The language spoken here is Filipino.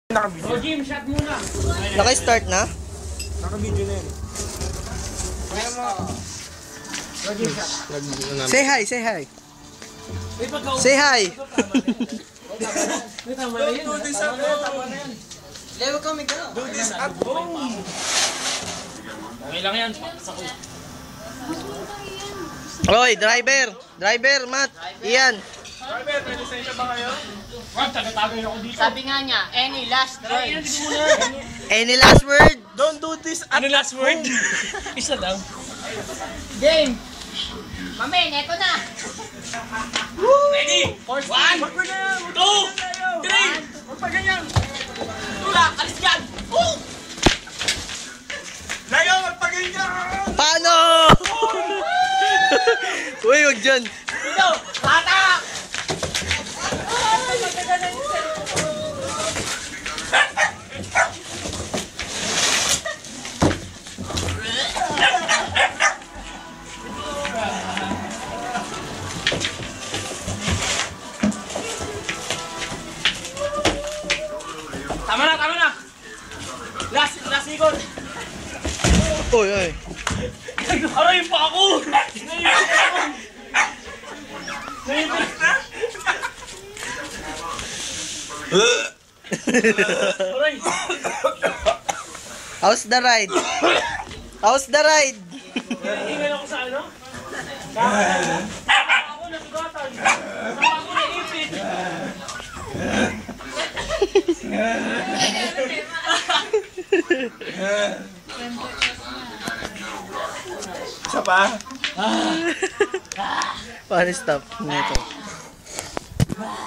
Naka-video. Jim, shot muna. Naka-start na? Naka-video na yun. Kaya mo. Jim, shot. Say hi, say hi. May pagka-uwi. Say hi. May tama na yun. Do this at home. Level kami ka. Do this at home. Okay lang yan. Sa ko. Oy, driver. Driver, Matt. Ian. Driver, may lisensya ba kayo? Wag, taga-tagay ako dito. Sabi nga niya, any last words? Any last word? Don't do this at Ano last word? Isa lang. Game! Mamen, eto na! Ready? One, Wag mo na! two, three. Wag pa ganyan! Tula, alis yan. Layo! Wag pa ganyan! Paano? Uy, wag dyan. Dito, patak! Tama na, tama na. Last ikot. Uy, uy. Aray pa ako. Naipit na. Aray. How's the ride? How's the ride? Ingay ako sa ano? Ako nasugatan. Ako naipit. Isa pa? Paano stop nito?